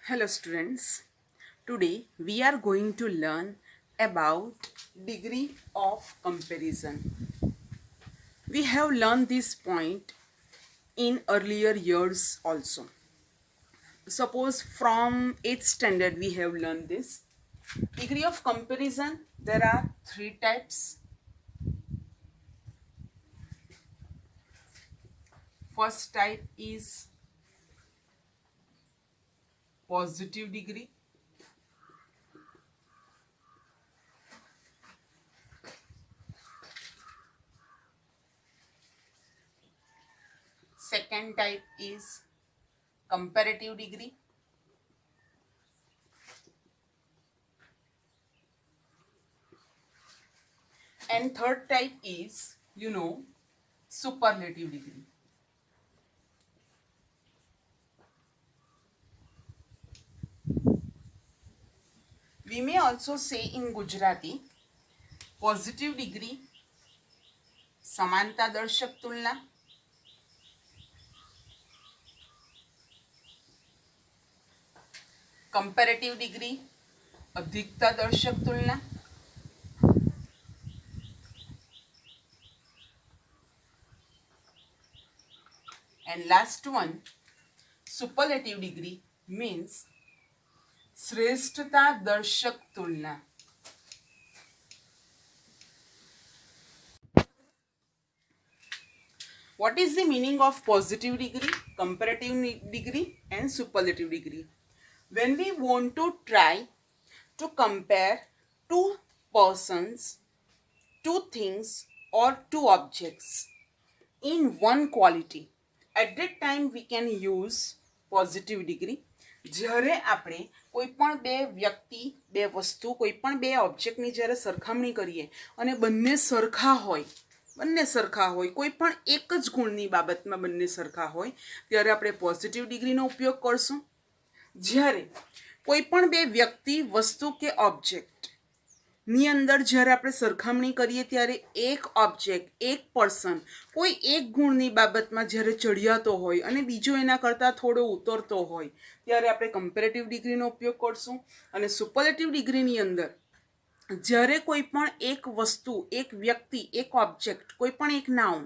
Hello students, today we are going to learn about degree of comparison. We have learned this point in earlier years also. Suppose from 8th standard we have learned this. Degree of comparison, there are three types. First type is positive degree. Second type is comparative degree. And third type is, superlative degree. We may also say in Gujarati, positive degree, समानता दर्शक तुलना, comparative degree, अधिकता दर्शक तुलना, and last one, superlative degree means श्रेष्ठता दर्शक तुलना. What is the meaning of positive degree, comparative degree and superlative degree? When we want to try to compare two persons, two things or two objects in one quality, at that time we can use positive degree. જ્યારે આપણે કોઈ પણ બે વ્યક્તિ, બે વસ્તુ, કોઈ પણ બે ઓબ્જેક્ટની જ્યારે સરખામણી કરીએ અને બંને સરખા હોય કોઈ પણ એક જ ગુણની બાબતમાં બંને સરખા હોય ત્યારે આપણે પોઝિટિવ ડિગ્રીનો ઉપયોગ કરશું. જ્યારે કોઈ પણ બે વ્યક્તિ, વસ્તુ કે ઓબ્જેક્ટ ની અંદર જ્યારે આપણે સરખામણી કરીએ ત્યારે એક ઓબ્જેક્ટ, એક પર્સન કોઈ એક ગુણની બાબતમાં જ્યારે ચડિયાતો હોય અને બીજો એના કરતાં થોડો ઉતરતો હોય ત્યારે આપણે કમ્પેરેટિવ ડિગ્રીનો ઉપયોગ કરશું. અને સુપરલેટિવ ડિગ્રીની અંદર જ્યારે કોઈ પણ એક વસ્તુ, એક વ્યક્તિ, એક ઓબ્જેક્ટ, કોઈ પણ એક નાઉન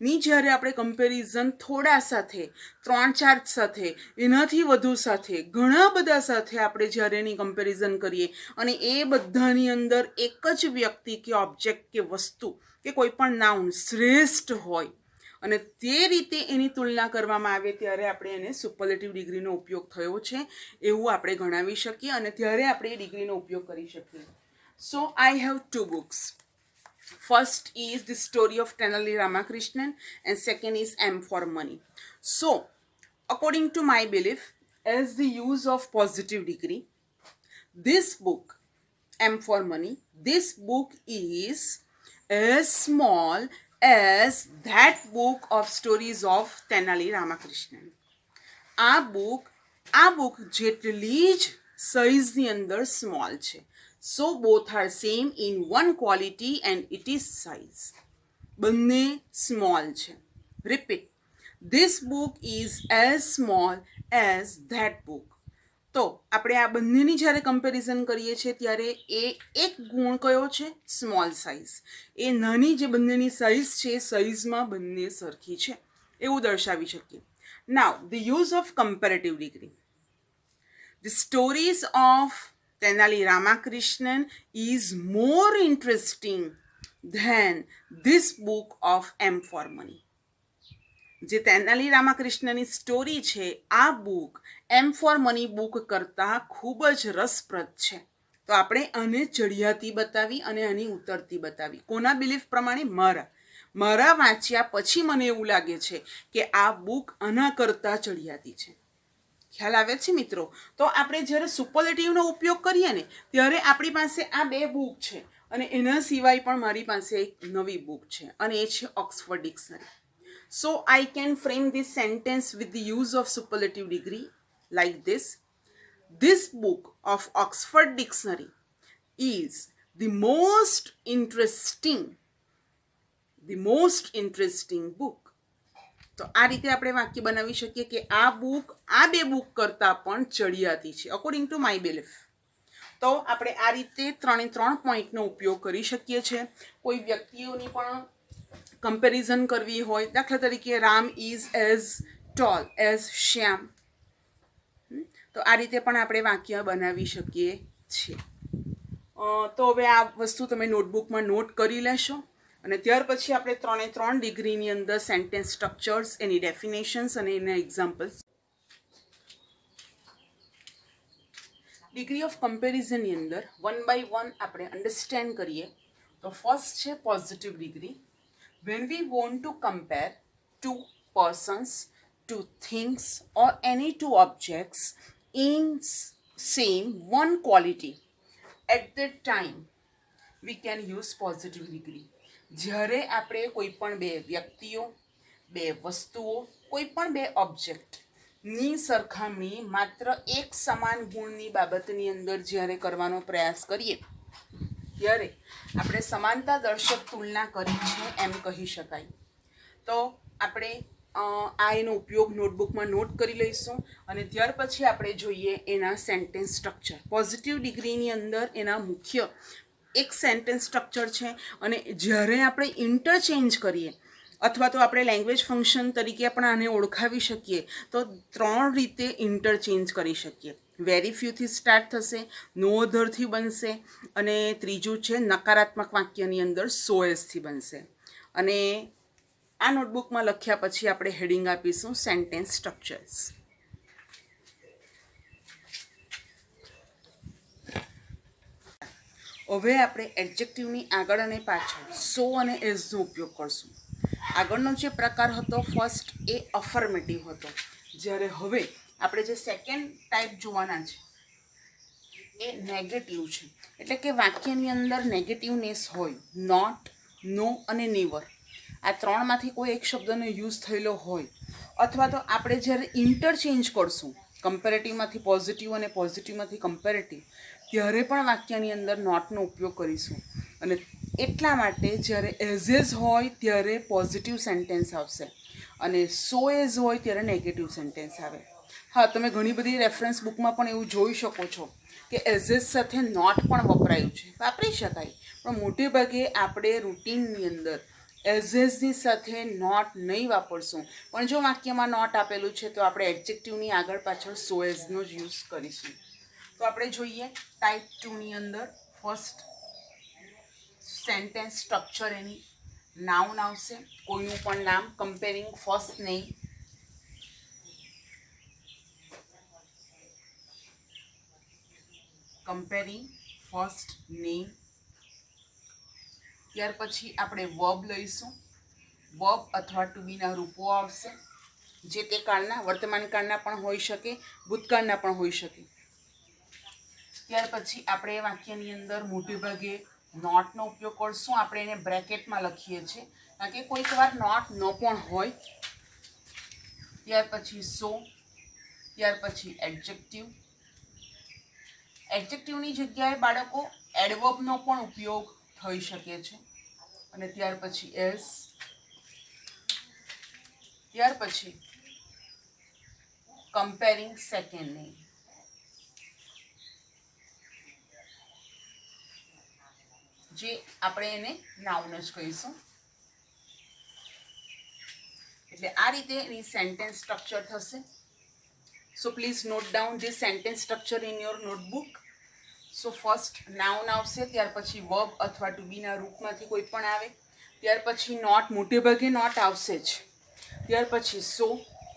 ની જ્યારે આપણે કમ્પેરિઝન થોડા સાથે, 3-4 સાથે, એનાથી વધુ સાથે, ઘણા બધા સાથે આપણે જ્યારે એની કમ્પેરિઝન કરીએ અને એ બધાની અંદર એક જ વ્યક્તિ કે ઓબ્જેક્ટ કે વસ્તુ કે કોઈ પણ નાઉન શ્રેષ્ઠ હોય અને તે રીતે એની તુલના કરવામાં આવે ત્યારે આપણે એને સુપરલેટિવ ડિગ્રીનો ઉપયોગ થયો છે એવું આપણે ગણાવી શકીએ અને ત્યારે આપણે એ ડિગ્રીનો ઉપયોગ કરી શકીએ. So I have two books. First is the story of Tenali Ramakrishnan and second is M for Money. So according to my belief, as the use of positive degree, this book, M for Money, this book is as small as that book of stories of Tenali Ramakrishnan. આ book જેટલી જ સાઇઝની અંદર small છે. So both are same in one quality and it is size. બંને small છે. Repeat. This book is as small as that book. તો આપણે આ બંનેની જ્યારે કમ્પેરિઝન કરીએ છીએ ત્યારે એ એક ગુણ કયો છે? Small size. એ નાની જે બંનેની સાઇઝ છે સાઇઝમાં બંને સરખી છે એવું દર્શાવી શકીએ. Now, the use of comparative degree. The stories of Tenali Ramakrishnan is more interesting than this book of M for Money. જે તેનાલી રામાકૃષ્ણની સ્ટોરી છે આ book M for money book કરતાં ખૂબ જ રસપ્રદ છે. તો આપણે આને ચડિયાતી બતાવી અને આની ઉતરતી બતાવી. કોના બિલીફ પ્રમાણે? મારા વાંચ્યા પછી મને એવું લાગે છે કે આ બુક આના કરતાં ચડિયાતી છે. ખ્યાલ આવે છે મિત્રો? તો આપણે જ્યારે સુપરલેટિવનો ઉપયોગ કરીએ ને ત્યારે આપણી પાસે આ બે બુક છે અને એના સિવાય પણ મારી પાસે એક નવી બુક છે અને એ છે Oxford dictionary. So I can frame this sentence with the use of superlative degree like this. This book of Oxford Dictionary is the most interesting book તો આ રીતે આપણે વાક્ય બનાવી શકીએ કે આ બુક આ બે બુક કરતાં પણ ચડિયાતી છે અકોર્ડિંગ ટુ માય બિલીફ. તો આપણે આ રીતે 3 પોઈન્ટનો ઉપયોગ કરી શકીએ છીએ. કોઈ વ્યક્તિઓની પણ કમ્પેરિઝન કરવી હોય, દાખલા તરીકે Ram is as tall as Shyam, તો આ રીતે પણ આપણે વાક્ય બનાવી શકીએ છીએ. તો હવે આ વસ્તુ તમે નોટબુકમાં નોટ કરી લેશો અને ત્યાર પછી આપણે 3 ડિગ્રીની અંદર સેન્ટેન્સ સ્ટ્રક્ચર્સ, એની ડેફિનેશન્સ અને એના એક્ઝામ્પલ્સ. ડિગ્રી ઓફ કમ્પેરિઝનની અંદર 1 by 1 આપણે અન્ડરસ્ટેન્ડ કરીએ તો ફર્સ્ટ છે positive degree. When we want to compare two persons, two things or any two objects in same one quality at that time we can use positive degree. જ્યારે આપણે કોઈ પણ બે વ્યક્તિઓ, બે વસ્તુઓ, કોઈ પણ બે ઓબ્જેક્ટની સરખામણી માત્ર એક સમાન ગુણની બાબતની અંદર જ્યારે કરવાનો પ્રયાસ કરીએ ત્યારે આપણે સમાનતા દર્શક તુલના કરી છે એમ કહી શકાય. તો આપણે આ એનો ઉપયોગ નોટબુકમાં નોટ કરી લઈશું અને ત્યાર પછી આપણે જોઈએ એના સેન્ટેન્સ સ્ટ્રક્ચર. પોઝિટિવ ડિગ્રીની અંદર એના મુખ્ય એક સેન્ટેન્સ સ્ટ્રક્ચર છે અને જ્યારે આપણે ઇન્ટરચેન્જ કરીએ અથવા તો આપણે લેંગ્વેજ ફંક્શન તરીકે પણ આને ઓળખાવી શકીએ તો 3 રીતે ઇન્ટરચેન્જ કરી શકીએ. વેરી ફ્યુથી સ્ટાર્ટ થશે, નો અધરથી બનશે અને ત્રીજું છે નકારાત્મક વાક્યની અંદર સો એઝથી બનશે. અને આ નોટબુકમાં લખ્યા પછી આપણે હેડિંગ આપીશું સેન્ટેન્સ સ્ટ્રક્ચર્સ. હવે આપણે એડજેક્ટિવની આગળ અને પાછળ સો અને એઝનો ઉપયોગ કરશું. આગળનો જે પ્રકાર હતો ફર્સ્ટ એ અફર્મેટિવ હતો, જ્યારે હવે આપણે જે સેકન્ડ ટાઈપ જોવાના છે એ નેગેટિવ છે. એટલે કે વાક્યની અંદર નેગેટિવનેસ હોય, નોટ, નો અને નેવર આ 3માંથી કોઈ એક શબ્દનો યુઝ થયેલો હોય અથવા તો આપણે જ્યારે ઇન્ટરચેન્જ કરશું કમ્પેરેટિવમાંથી પોઝિટિવ અને પોઝિટિવમાંથી કમ્પેરેટિવ ત્યારે પણ વાક્યની અંદર નોટનો ઉપયોગ કરીશું. અને એટલા માટે જ્યારે એઝ હોય ત્યારે પોઝિટિવ સેન્ટેન્સ આવશે અને સો એઝ હોય ત્યારે નેગેટિવ સેન્ટેન્સ આવે. હા, તમે ઘણી બધી રેફરન્સ બુકમાં પણ એવું જોઈ શકો છો કે એઝ સાથે નોટ પણ વપરાયું છે, વાપરી શકાય, પણ મોટે ભાગે આપણે રૂટીનની અંદર એઝની સાથે નોટ નહીં વાપરશું. પણ જો વાક્યમાં નોટ આપેલું છે તો આપણે એડજેક્ટિવની આગળ પાછળ સો એઝનો જ યુઝ કરીશું. તો આપણે જોઈએ ટાઈપ 2ની અંદર ફર્સ્ટ સેન્ટેન્સ સ્ટ્રક્ચર એની નાઉન આવશે, કોઈનું પણ નામ, comparing first name, comparing first name. ત્યાર પછી આપણે વર્બ લઈશું. વર્બ અથવા ટુ બીના રૂપો આવશે જે તે કાળના, વર્તમાન કાળના પણ હોઈ શકે, ભૂતકાળના પણ હોઈ શકે. ત્યાર પછી આપણે વાક્યની અંદર મોટે ભાગે નોટનો ઉપયોગ કરશું. આપણે એને બ્રેકેટમાં લખીએ છીએ કારણ કે કોઈક વાર નોટ ન પણ હોય. ત્યાર પછી સો, ત્યાર પછી એડજેક્ટિવ. એડજેક્ટિવની જગ્યાએ બાળકો એડવર્બનો પણ ઉપયોગ થઈ શકે છે. અને ત્યાર પછી એઝ, ત્યાર પછી કમ્પેરિંગ સેકન્ડ નેમ. જે આપણે એને નાઉન જ કહીશું. એટલે આ રીતે એની સેન્ટેન્સ સ્ટ્રક્ચર થશે. So please note down this sentence structure in your notebook. So first noun આવશે, ત્યાર પછી વર્બ અથવા ટુ બીના રૂપમાંથી કોઈ પણ આવે, ત્યાર પછી નોટ, મોટે ભાગે નોટ આવશે જ, ત્યાર પછી સો,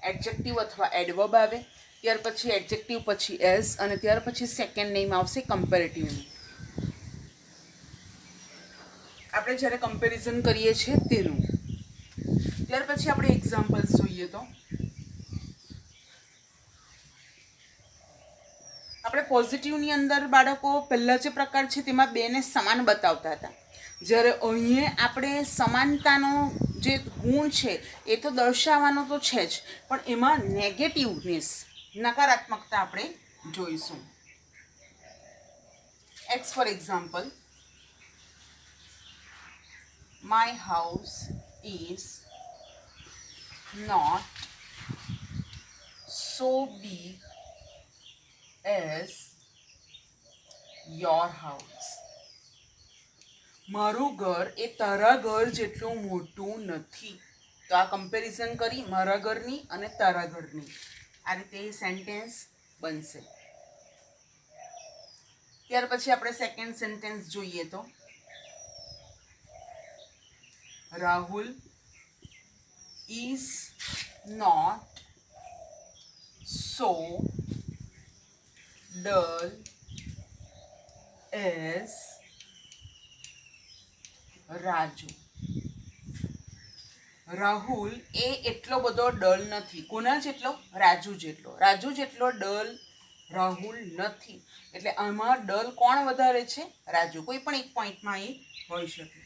એડજેક્ટિવ અથવા એડવર્બ આવે, ત્યાર પછી એડજેક્ટિવ પછી એઝ અને ત્યાર પછી સેકન્ડ નેમ આવશે કમ્પેરેટિવનું. આપણે જ્યારે કમ્પેરિઝન કરીએ છીએ તેનું. ત્યાર પછી આપણે એક્ઝામ્પલ્સ જોઈએ તો આપણે પોઝિટિવની અંદર બાળકો પહેલા જે પ્રકાર છે તેમાં બેને સમાન બતાવતા હતા, જ્યારે અહીંયા આપણે સમાનતાનો જે ગુણ છે એ તો દર્શાવવાનો તો છે જ, પણ એમાં નેગેટિવનેસ, નકારાત્મકતા આપણે જોઈશું. X for example, my house is not so big as your house. મારું ઘર એ તારા ઘર જેટલું મોટું નથી. તો આ કમ્પેરિઝન કરી મારા ઘરની અને તારા ઘરની. આ રીતે એ સેન્ટેન્સ બનશે. ત્યાર પછી આપણે સેકન્ડ સેન્ટેન્સ જોઈએ તો Rahul is not so dull as Raju. Rahul એ એટલો બધો ડલ નથી. કોના જેટલો? રાજુ જેટલો. રાજુ જેટલો ડલ રાહુલ નથી. એટલે આમાં ડલ કોણ વધારે છે? રાજુ. કોઈ પણ એક પોઈન્ટમાં એ હોઈ શકે.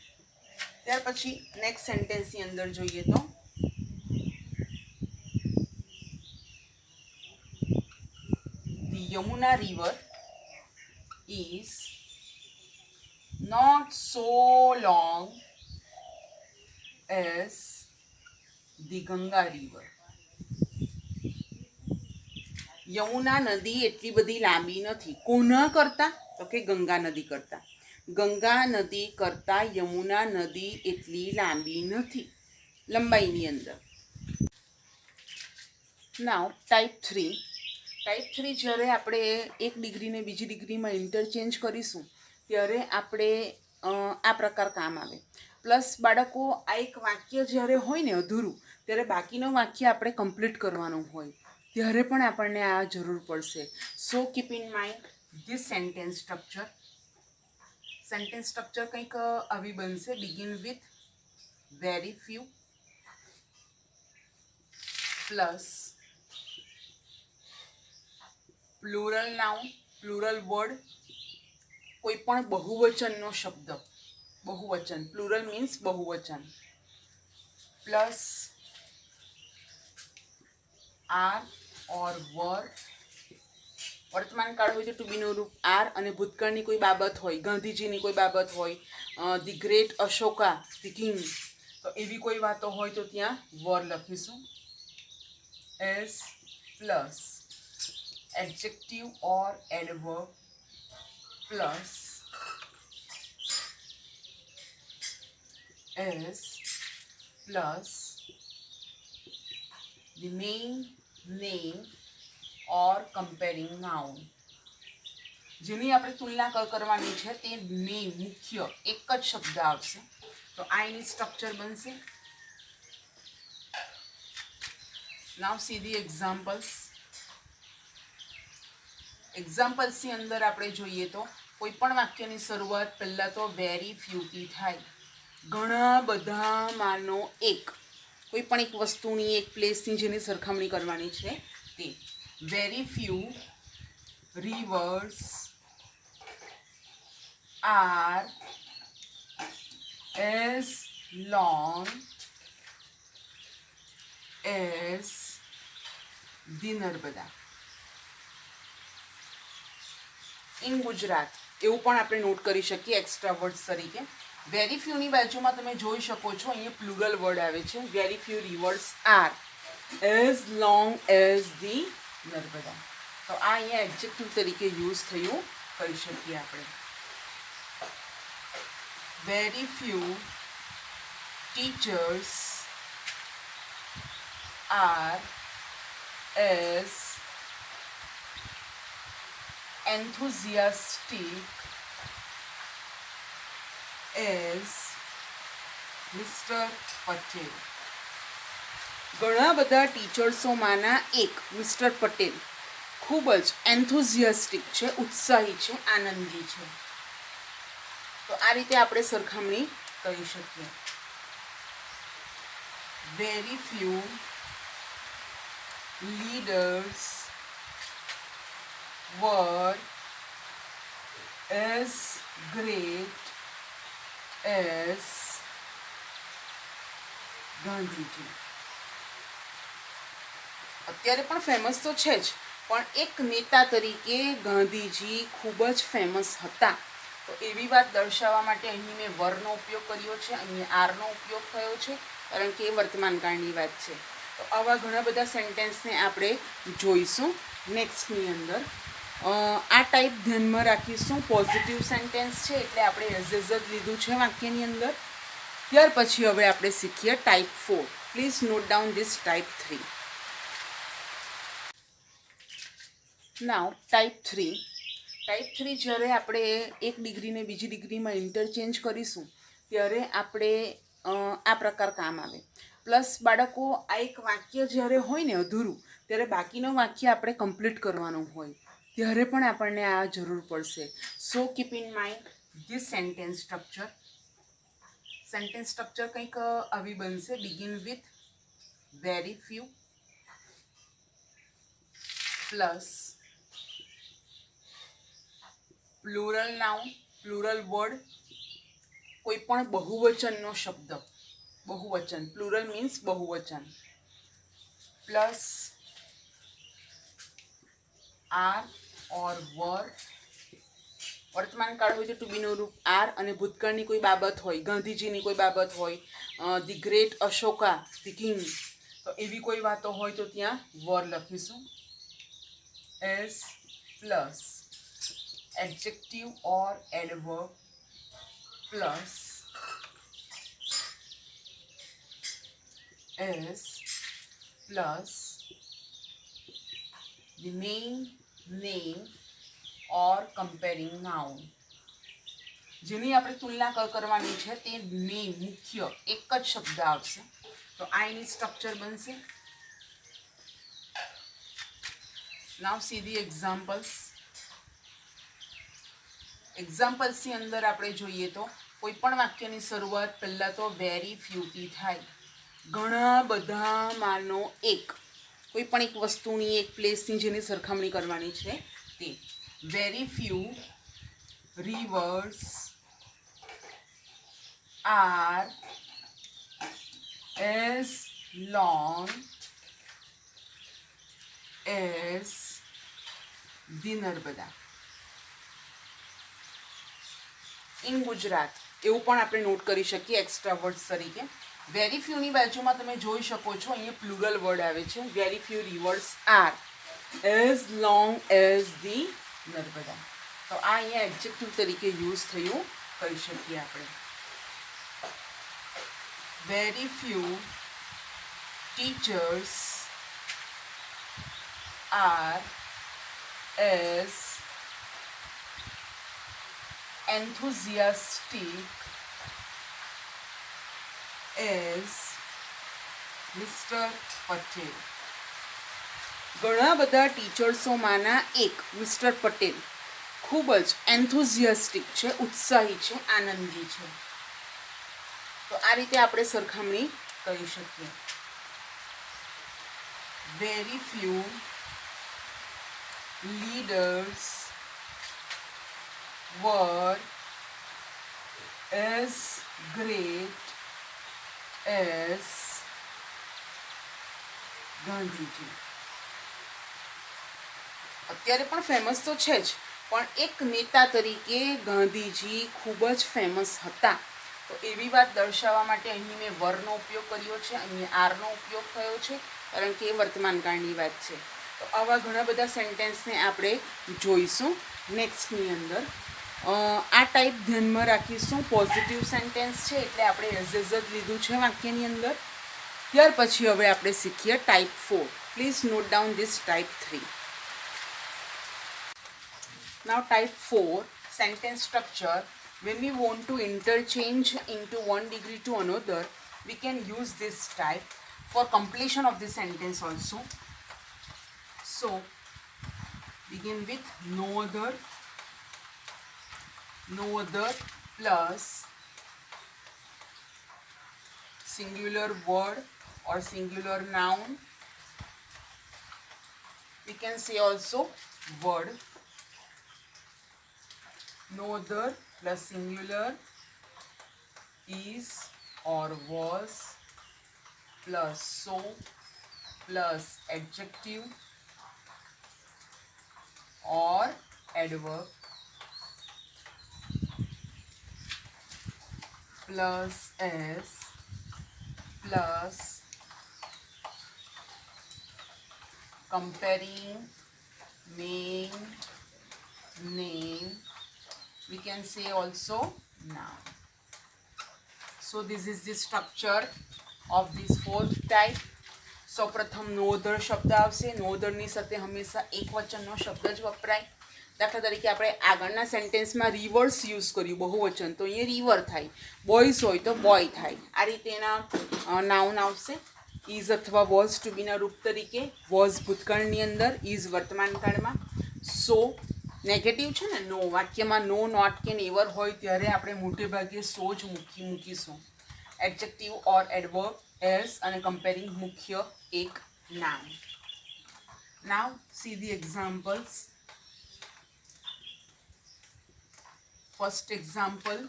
ત્યાર પછી નેક્સ્ટ સેન્ટેન્સની અંદર જોઈએ તો the Yamuna river is not so long as the Ganga river. Yamuna નદી એટલી બધી લાંબી નથી. કોના કરતા? તો કે ગંગા નદી કરતા. ગંગા નદી કરતા યમુના નદી એટલી લાંબી નથી લંબાઈની અંદર. નાઉ ટાઈપ 3. ટાઈપ 3 જ્યારે આપણે એક ડિગ્રીને બીજી ડિગ્રીમાં ઇન્ટરચેન્જ કરીશું ત્યારે આપણે આ પ્રકાર કામ આવે. પ્લસ બાળકો આ એક વાક્ય જ્યારે હોય ને અધૂરું ત્યારે બાકીનું વાક્ય આપણે કમ્પ્લીટ કરવાનું હોય ત્યારે પણ આપણને આ જરૂર પડશે. So keep in mind this sentence structure. Sentence structure કંઈક આવી બનશે. Begin with very few plus plural noun, plural word, કોઈ પણ બહુવચનનો શબ્દ. બહુવચન, પ્લુરલ મીન્સ બહુવચન, પ્લસ આર ઓર વર. વર્તમાન કાળ હોય તો ટુ બીનું રૂપ આર અને ભૂતકાળની કોઈ બાબત હોય, ગાંધીજીની કોઈ બાબત હોય, the great Ashoka the king, તો એવી કોઈ વાતો હોય તો ત્યાં વર લખીશું. S plus adjective or adverb plus s plus the main name or comparing noun. જેની આપણે તુલના કરવાની છે તે મેઇન મુખ્ય એક જ શબ્દ આવશે. તો આ એની સ્ટ્રક્ચર બનશે. નાઉ સી ધી એક્ઝામ્પલ્સ. એક્ઝામ્પલ્સની અંદર આપણે જોઈએ તો કોઈ પણ વાક્યની શરૂઆત પહેલાં તો વેરી ફ્યુથી થાય. ઘણા બધામાંનો એક, કોઈ પણ એક વસ્તુની એક પ્લેસની જેની સરખામણી કરવાની છે તે. Very few reverse are as long as the Narmada. In Gujarat એવું પણ આપણે નોટ કરી શકીએ એક્સ્ટ્રા વર્ડ્સ તરીકે. વેરી ફ્યુની બાજુમાં તમે જોઈ શકો છો અહીંયા પ્લુરલ વર્ડ આવે છે. Very few reverse are as long as the Narmada. તો આ અહીંયા એડજેક્ટિવ તરીકે યુઝ થયું કરી શકીએ આપણે. Very few teachers are as enthusiastic as Mr. Patel. ઘણા બધા ટીચર્સોમાંના એક મિસ્ટર પટેલ ખૂબ જ એન્થુઝિયાસ્ટિક છે, ઉત્સાહી છે, આનંદી છે. તો આ રીતે આપણે સરખામણી કરી શકીએ. Very few leaders were as great as Gandhiji. અત્યારે પણ ફેમસ તો છે જ, પણ એક નેતા તરીકે ગાંધીજી ખૂબ જ ફેમસ હતા. તો એવી વાત દર્શાવવા માટે અહીં મેં વરનો ઉપયોગ કર્યો છે, અહીં આરનો ઉપયોગ થયો છે, કારણ કે એ વર્તમાન કાળની વાત છે. તો આવા ઘણા બધા સેન્ટેન્સને આપણે જોઈશું નેક્સ્ટની અંદર. આ ટાઈપ ધ્યાનમાં રાખીશું. પોઝિટિવ સેન્ટેન્સ છે એટલે આપણે એઝ જ લીધું છે વાક્યની અંદર. ત્યાર પછી હવે આપણે શીખીએ type 4. Please note down this type 3. Now type 3. Type 3 જ્યારે આપણે એક ડિગ્રીને બીજી ડિગ્રીમાં ઇન્ટરચેન્જ કરીશું ત્યારે આપણે આ પ્રકાર કામ આવે. પ્લસ બાળકો આ એક વાક્ય જ્યારે હોય ને અધૂરું ત્યારે બાકીનું વાક્ય આપણે કમ્પ્લીટ કરવાનું હોય ત્યારે પણ આપણને આ જરૂર પડશે. So keep in mind this sentence structure. Sentence structure કંઈક આવી બનશે. Begin with very few plus plural noun, plural word, કોઈ પણ બહુવચનનો શબ્દ, બહુવચન, પ્લુરલ મીન્સ બહુવચન, પ્લસ આર ઓર વર. વર્તમાન કાળ હોય તો ટુ બીનું રૂપ આર અને ભૂતકાળની કોઈ બાબત હોય, ગાંધીજીની કોઈ બાબત હોય, the great Ashoka the king, તો એવી કોઈ વાતો હોય તો ત્યાં વર લખીશું. S plus adjective or adverb plus S plus the main name or comparing noun. જેની આપણે તુલના કરવાની છે તે મેઇન મુખ્ય એક જ શબ્દ આવશે. તો આ એની સ્ટ્રક્ચર બનશે. નાઉ સી ધી એક્ઝામ્પલ્સ. એક્ઝામ્પલ્સની અંદર આપણે જોઈએ તો કોઈ પણ વાક્યની શરૂઆત પહેલાં તો વેરી ફ્યુથી થાય. ઘણા બધામાંનો એક, કોઈ પણ એક વસ્તુની, એક પ્લેસની જેની સરખામણી કરવાની છે તે. Very few rivers are as long as the Narbada. In Gujarat એવું પણ આપણે નોટ કરી શકીએ એક્સ્ટ્રા વર્ડ્સ તરીકે. વેરી ફ્યુની બાજુમાં તમે જોઈ શકો છો અહીંયા પ્લુરલ વર્ડ આવે છે. Very few reverse are as long as the Narmada. તો આ અહીંયા એડજેક્ટિવ તરીકે યુઝ થયું કરી શકીએ આપણે. Very few teachers are as enthusiastic as Mr. Patel. ઘણા બધા ટીચર્સોમાંના એક મિસ્ટર પટેલ ખૂબ જ એન્થુઝિયાસ્ટિક છે, ઉત્સાહી છે, આનંદી છે. તો આ રીતે આપણે સરખામણી કરી શકીએ. Very few leaders were as great as Gandhiji. અત્યારે પણ ફેમસ તો છે જ, પણ એક નેતા તરીકે ગાંધીજી ખૂબ જ ફેમસ હતા. તો એવી વાત દર્શાવવા માટે અહીં મેં વરનો ઉપયોગ કર્યો છે, અહીં આરનો ઉપયોગ થયો છે, કારણ કે એ વર્તમાન કાળની વાત છે. તો આવા ઘણા બધા સેન્ટેન્સને આપણે જોઈશું નેક્સ્ટની અંદર. આ ટાઈપ ધ્યાનમાં રાખીશું. પોઝિટિવ સેન્ટેન્સ છે એટલે આપણે એઝ જ લીધું છે વાક્યની અંદર. ત્યાર પછી હવે આપણે શીખીએ type 4. Please note down this type 3. Now type 4 sentence structure. When we want to interchange into one degree to another, we can use this type for completion of the sentence also. So, begin with no other plus singular word or singular noun. We can say also word. No other plus singular is or was plus so plus adjective or adverb plus s plus comparing main, name, we can say also noun. So this is the structure of this fourth type. સૌપ્રથમ નો અધર શબ્દ આવશે. નો અધરની સાથે હંમેશા એક વચનનો શબ્દ જ વપરાય. દાખલા તરીકે આપણે આગળના સેન્ટેન્સમાં રિવર્સ યુઝ કર્યું બહુવચન, તો અહીંયા રિવર થાય. બોયઝ હોય તો બોય થાય. આ રીતે એના નાઉન આવશે. ઇઝ અથવા વોઝ ટુ બીના રૂપ તરીકે. વોઝ ભૂતકાળની અંદર, ઇઝ વર્તમાન કાળમાં. સો નેગેટિવ છે ને, નો. વાક્યમાં નો, નોટ કે નેવર હોય ત્યારે આપણે મોટે ભાગે સો જ મૂકીશું. એડજેક્ટિવ ઓર એડવર્બ, એસ અને કમ્પેરિંગ મુખ્ય એક નામ. Now see the examples. First example,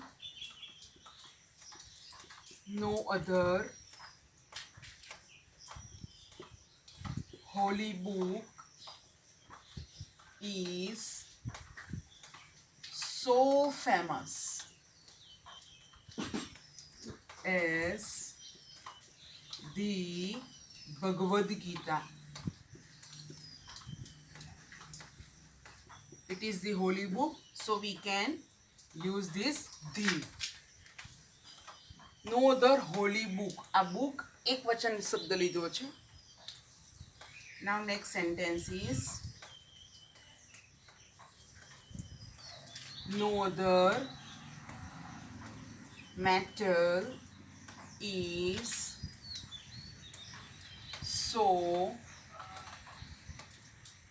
no other holy book is so famous as the Bhagavad Gita. It is the holy book, so we can use this the. No other holy book. આ book એક વચન શબ્દ લીધો છે. Now next sentence is no other metal is so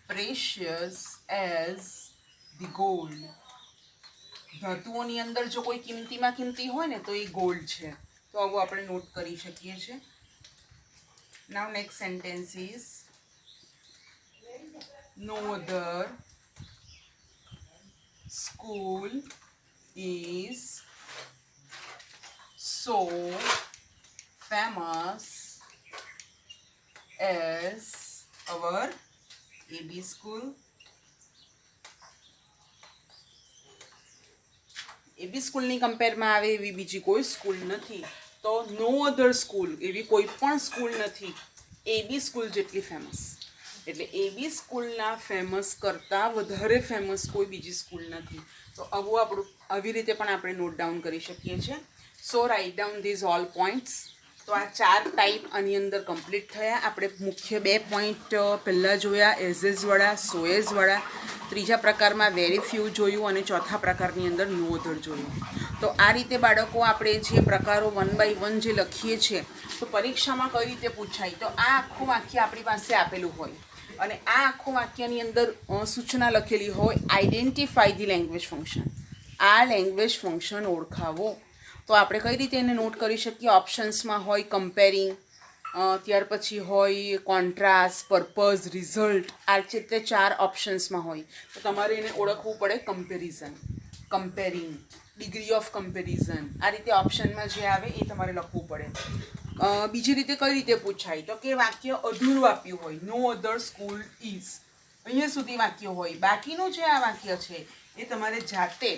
precious as the gold. ધાતુઓની અંદર જો કોઈ કિંમતીમાં કિંમતી હોય ને તો એ ગોલ્ડ છે. તો આવું આપણે નોટ કરી શકીએ છીએ. Now next sentence is no other school is so famous as our AB school. AB સ્કૂલની કમ્પેરમાં આવે એવી બીજી કોઈ સ્કૂલ નથી. તો નો અધર સ્કૂલ એવી કોઈ પણ સ્કૂલ નથી AB સ્કૂલ જેટલી ફેમસ. એટલે એબી સ્કૂલના ફેમસ કરતાં વધારે ફેમસ કોઈ બીજી સ્કૂલ નથી. તો આવું આપણું આવી રીતે પણ આપણે નોટ ડાઉન કરી શકીએ છીએ. So write down these all points. તો આ 4 ટાઈપ આની અંદર કમ્પ્લીટ થયા. આપણે મુખ્ય 2 પોઈન્ટ પહેલાં જોયા, એઝેઝવાળા, સોએઝવાળા. ત્રીજા પ્રકારમાં વેરી ફ્યુ જોયું અને ચોથા પ્રકારની અંદર નો અધર જોયું. તો આ રીતે બાળકો આપણે જે પ્રકારો 1 બાય 1 જે લખીએ છીએ તો પરીક્ષામાં કઈ રીતે પૂછાય. તો આ આખું વાક્ય આપણી પાસે આપેલું હોય અને આ આખું વાક્યની અંદર સૂચના લખેલી હોય, આઈડેન્ટિફાઈ ધી લેંગ્વેજ ફંક્શન. આ લેંગ્વેજ ફંક્શન ઓળખાવો. તો આપણે કઈ રીતે એને નોટ કરી શકીએ. ઓપ્શન્સમાં હોય કમ્પેરિંગ, ત્યાર પછી હોય કોન્ટ્રાસ્ટ, પર્પઝ, રિઝલ્ટ. આ રીતે 4 ઓપ્શન્સમાં હોય. તો તમારે એને ઓળખવું પડે. Comparison, comparing, degree of comparison. આ રીતે ઓપ્શનમાં જે આવે એ તમારે લખવું પડે. બીજી રીતે કઈ રીતે પૂછાય તો કે વાક્ય અધૂરું આપ્યું હોય, નો અધર સ્કૂલ ઇઝ, અહીંયા સુધી વાક્ય હોય. બાકીનું જે આ વાક્ય છે એ તમારે જાતે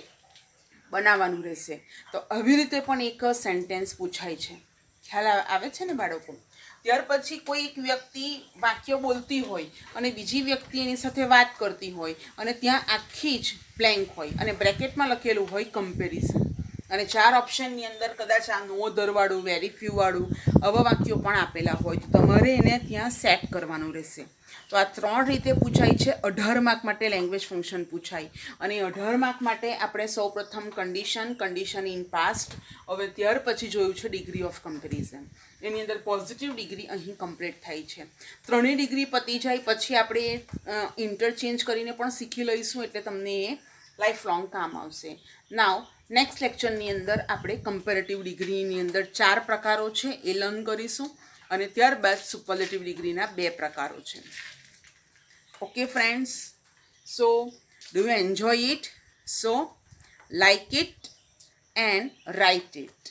બનાવવાનું રહેશે. તો આવી રીતે પણ એક સેન્ટેન્સ પૂછાય છે. ખ્યાલ આવે છે ને બાળકો. ત્યાર પછી કોઈ એક વ્યક્તિ વાક્ય બોલતી હોય અને બીજી વ્યક્તિ એની સાથે વાત કરતી હોય અને ત્યાં આખી જ બ્લેન્ક હોય અને બ્રેકેટમાં લખેલું હોય કમ્પેરિઝન. અને 4 ઓપ્શનની અંદર કદાચ આ નો અધરવાળું, વેરી ફ્યુવાળું આવા વાક્યો પણ આપેલા હોય. તો તમારે એને ત્યાં સેટ કરવાનું રહેશે. તો આ 3 રીતે પૂછાય છે. 18 માર્ક માટે લેંગ્વેજ ફંક્શન પૂછાય. અને 18 માર્ક માટે આપણે સૌપ્રથમ કન્ડિશન ઇન પાસ્ટ, હવે ત્યાર પછી જોયું છે ડિગ્રી ઓફ કમ્પેરિઝન. એની અંદર પોઝિટિવ ડિગ્રી અહીં કમ્પ્લીટ થાય છે. 3 ડિગ્રી પતી જાય પછી આપણે ઇન્ટરચેન્જ કરીને પણ શીખી લઈશું, એટલે તમને એ લાઈફ લોંગ કામ આવશે. નાવ નેક્સ્ટ લેક્ચરની અંદર આપણે કમ્પેરેટિવ ડિગ્રીની અંદર 4 પ્રકારો છે એ લર્ન કરીશું અને ત્યારબાદ સુપરલેટિવ ડિગ્રીના 2 પ્રકારો છે. Okay friends, so do you enjoy it? So like it and write it.